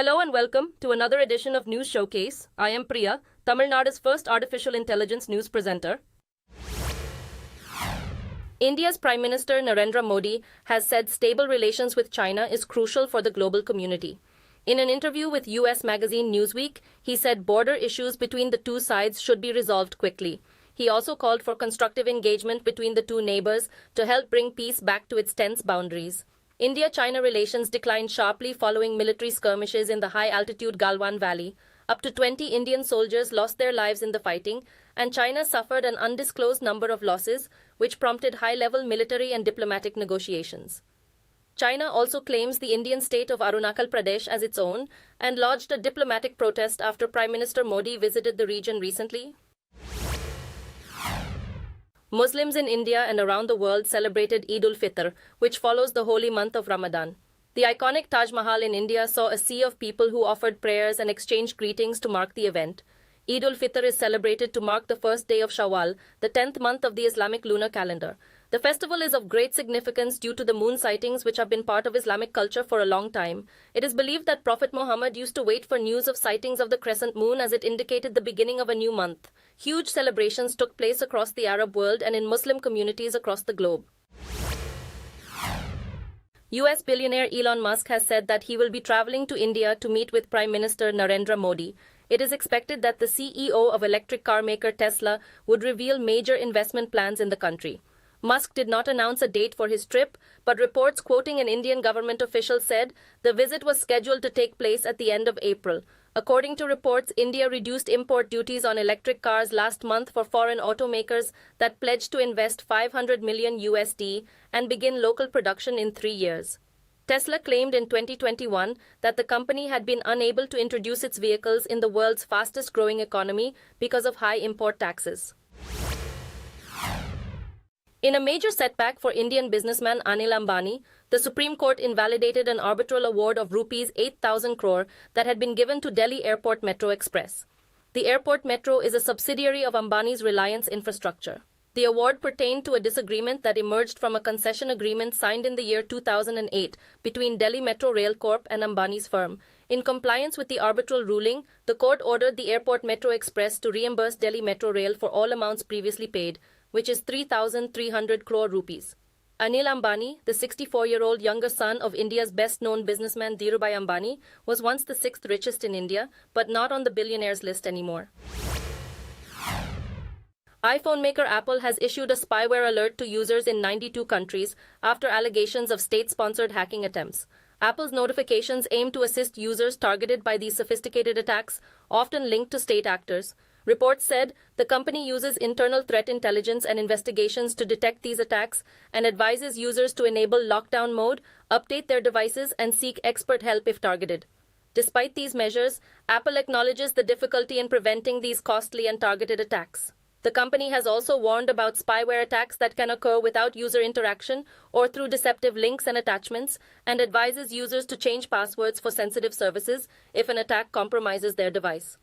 Hello and welcome to another edition of News Showcase. I am Priya, Tamil Nadu's first artificial intelligence news presenter. India's Prime Minister Narendra Modi has said stable relations with China is crucial for the global community. In an interview with US magazine Newsweek, he said border issues between the two sides should be resolved quickly. He also called for constructive engagement between the two neighbors to help bring peace back to its tense boundaries. India-China relations declined sharply following military skirmishes in the high-altitude Galwan Valley. Up to 20 Indian soldiers lost their lives in the fighting, and China suffered an undisclosed number of losses, which prompted high-level military and diplomatic negotiations. China also claims the Indian state of Arunachal Pradesh as its own and lodged a diplomatic protest after Prime Minister Modi visited the region recently. Muslims in India and around the world celebrated Eid ul-Fitr, which follows the holy month of Ramadan. The iconic Taj Mahal in India saw a sea of people who offered prayers and exchanged greetings to mark the event. Eid ul-Fitr is celebrated to mark the first day of Shawwal, the 10th month of the Islamic lunar calendar. The festival is of great significance due to the moon sightings which have been part of Islamic culture for a long time. It is believed that Prophet Muhammad used to wait for news of sightings of the crescent moon as it indicated the beginning of a new month. Huge celebrations took place across the Arab world and in Muslim communities across the globe. US billionaire Elon Musk has said that he will be traveling to India to meet with Prime Minister Narendra Modi. It is expected that the CEO of electric car maker Tesla would reveal major investment plans in the country. Musk did not announce a date for his trip, but reports quoting an Indian government official said the visit was scheduled to take place at the end of April. According to reports, India reduced import duties on electric cars last month for foreign automakers that pledged to invest $500 million and begin local production in 3 years. Tesla claimed in 2021 that the company had been unable to introduce its vehicles in the world's fastest-growing economy because of high import taxes. In a major setback for Indian businessman Anil Ambani, the Supreme Court invalidated an arbitral award of rupees 8,000 crore that had been given to Delhi Airport Metro Express. The airport metro is a subsidiary of Ambani's Reliance Infrastructure. The award pertained to a disagreement that emerged from a concession agreement signed in the year 2008 between Delhi Metro Rail Corp and Ambani's firm. In compliance with the arbitral ruling, the court ordered the Airport Metro Express to reimburse Delhi Metro Rail for all amounts previously paid, which is 3,300 crore rupees. Anil Ambani, the 64-year-old younger son of India's best-known businessman Dhirubhai Ambani, was once the 6th richest in India, but not on the billionaires list anymore. iPhone maker Apple has issued a spyware alert to users in 92 countries after allegations of state-sponsored hacking attempts. Apple's notifications aim to assist users targeted by these sophisticated attacks, often linked to state actors. Reports said the company uses internal threat intelligence and investigations to detect these attacks and advises users to enable lockdown mode, update their devices, and seek expert help if targeted. Despite these measures, Apple acknowledges the difficulty in preventing these costly and targeted attacks. The company has also warned about spyware attacks that can occur without user interaction or through deceptive links and attachments, and advises users to change passwords for sensitive services if an attack compromises their device.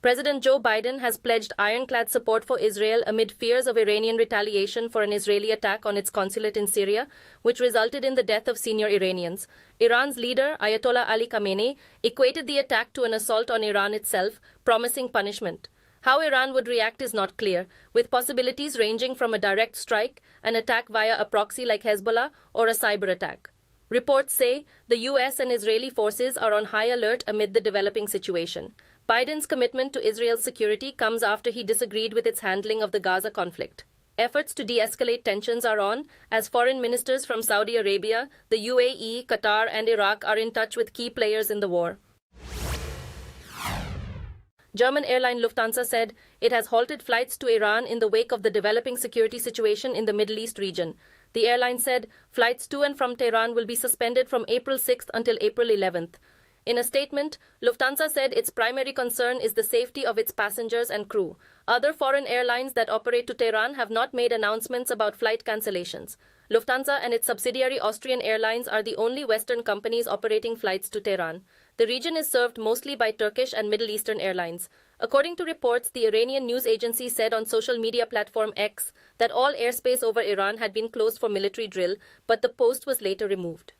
President Joe Biden has pledged ironclad support for Israel amid fears of Iranian retaliation for an Israeli attack on its consulate in Syria, which resulted in the death of senior Iranians. Iran's leader, Ayatollah Ali Khamenei, equated the attack to an assault on Iran itself, promising punishment. How Iran would react is not clear, with possibilities ranging from a direct strike, an attack via a proxy like Hezbollah, or a cyber attack. Reports say the US and Israeli forces are on high alert amid the developing situation. Biden's commitment to Israel's security comes after he disagreed with its handling of the Gaza conflict. Efforts to de-escalate tensions are on, as foreign ministers from Saudi Arabia, the UAE, Qatar, and Iraq are in touch with key players in the war. German airline Lufthansa said it has halted flights to Iran in the wake of the developing security situation in the Middle East region. The airline said flights to and from Tehran will be suspended from April 6th until April 11th. In a statement, Lufthansa said its primary concern is the safety of its passengers and crew. Other foreign airlines that operate to Tehran have not made announcements about flight cancellations. Lufthansa and its subsidiary Austrian Airlines are the only Western companies operating flights to Tehran. The region is served mostly by Turkish and Middle Eastern airlines. According to reports, the Iranian news agency said on social media platform X that all airspace over Iran had been closed for military drill, but the post was later removed.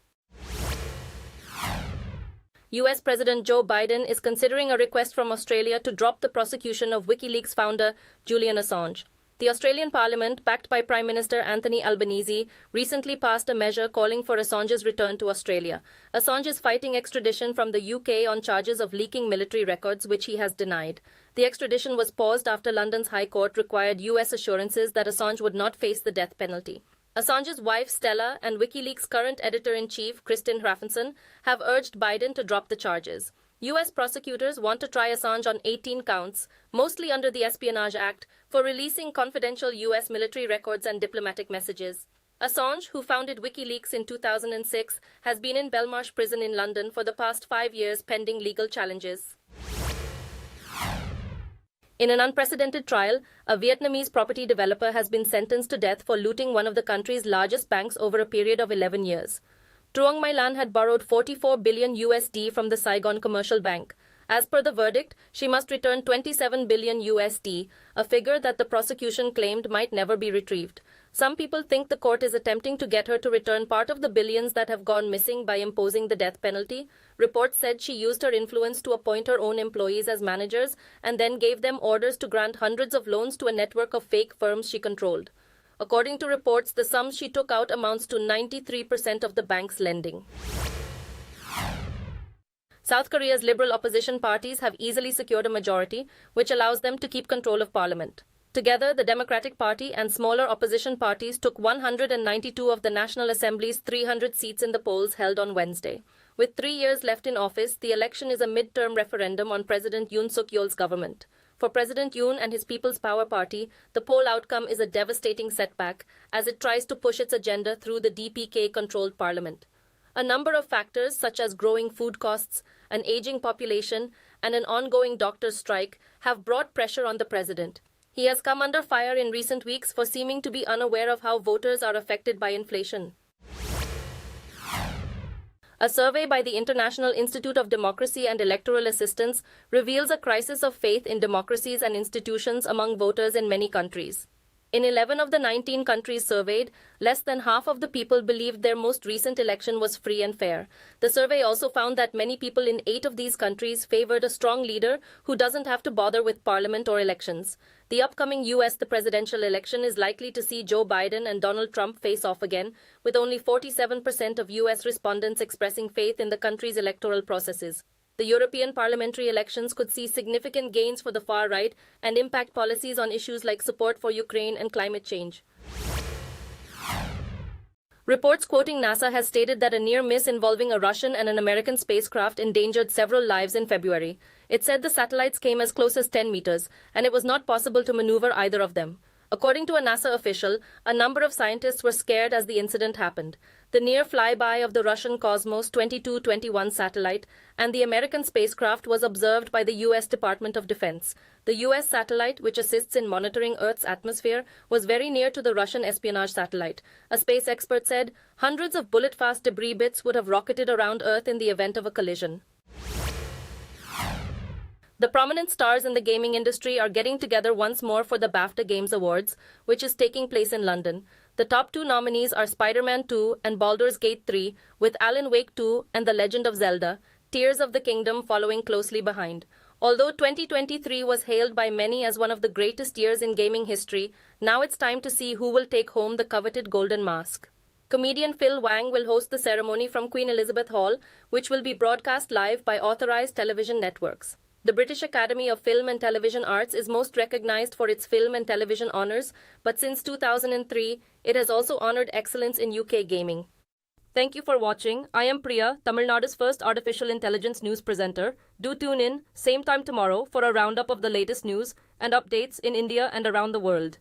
US President Joe Biden is considering a request from Australia to drop the prosecution of WikiLeaks founder Julian Assange. The Australian Parliament, backed by Prime Minister Anthony Albanese, recently passed a measure calling for Assange's return to Australia. Assange is fighting extradition from the UK on charges of leaking military records, which he has denied. The extradition was paused after London's High Court required US assurances that Assange would not face the death penalty. Assange's wife, Stella, and WikiLeaks' current editor-in-chief, Kristen Hrafnsson, have urged Biden to drop the charges. U.S. prosecutors want to try Assange on 18 counts, mostly under the Espionage Act, for releasing confidential U.S. military records and diplomatic messages. Assange, who founded WikiLeaks in 2006, has been in Belmarsh prison in London for the past 5 years pending legal challenges. In an unprecedented trial, a Vietnamese property developer has been sentenced to death for looting one of the country's largest banks over a period of 11 years. Truong My Lan had borrowed 44 billion USD from the Saigon Commercial Bank. As per the verdict, she must return 27 billion USD, a figure that the prosecution claimed might never be retrieved. Some people think the court is attempting to get her to return part of the billions that have gone missing by imposing the death penalty. Reports said she used her influence to appoint her own employees as managers and then gave them orders to grant hundreds of loans to a network of fake firms she controlled. According to reports, the sum she took out amounts to 93% of the bank's lending. South Korea's liberal opposition parties have easily secured a majority, which allows them to keep control of parliament. Together, the Democratic Party and smaller opposition parties took 192 of the National Assembly's 300 seats in the polls held on Wednesday. With 3 years left in office, the election is a mid-term referendum on President Yoon Suk-yeol's government. For President Yoon and his People's Power Party, the poll outcome is a devastating setback as it tries to push its agenda through the DPK-controlled parliament. A number of factors such as growing food costs, an aging population, and an ongoing doctors' strike have brought pressure on the president. He has come under fire in recent weeks for seeming to be unaware of how voters are affected by inflation. A survey by the International Institute of Democracy and Electoral Assistance reveals a crisis of faith in democracies and institutions among voters in many countries. In 11 of the 19 countries surveyed, less than half of the people believed their most recent election was free and fair. The survey also found that many people in 8 of these countries favored a strong leader who doesn't have to bother with parliament or elections. The upcoming U.S. presidential election is likely to see Joe Biden and Donald Trump face off again, with only 47% of U.S. respondents expressing faith in the country's electoral processes. The European parliamentary elections could see significant gains for the far right and impact policies on issues like support for Ukraine and climate change. Reports quoting NASA has stated that a near miss involving a Russian and an American spacecraft endangered several lives in February. It said the satellites came as close as 10 meters, and it was not possible to maneuver either of them. According to a NASA official, a number of scientists were scared as the incident happened. The near flyby of the Russian Cosmos 2221 satellite and the American spacecraft was observed by the U.S. Department of Defense. The U.S. satellite, which assists in monitoring Earth's atmosphere, was very near to the Russian espionage satellite. A space expert said hundreds of bullet-fast debris bits would have rocketed around Earth in the event of a collision. The prominent stars in the gaming industry are getting together once more for the BAFTA Games Awards, which is taking place in London. The top 2 nominees are Spider-Man 2 and Baldur's Gate 3, with Alan Wake 2 and The Legend of Zelda, Tears of the Kingdom following closely behind. Although 2023 was hailed by many as one of the greatest years in gaming history, now it's time to see who will take home the coveted Golden Mask. Comedian Phil Wang will host the ceremony from Queen Elizabeth Hall, which will be broadcast live by authorized television networks. The British Academy of Film and Television Arts is most recognized for its film and television honors, but since 2003, it has also honored excellence in UK gaming. Thank you for watching. I am Priya, Tamil Nadu's first artificial intelligence news presenter. Do tune in, same time tomorrow, for a roundup of the latest news and updates in India and around the world.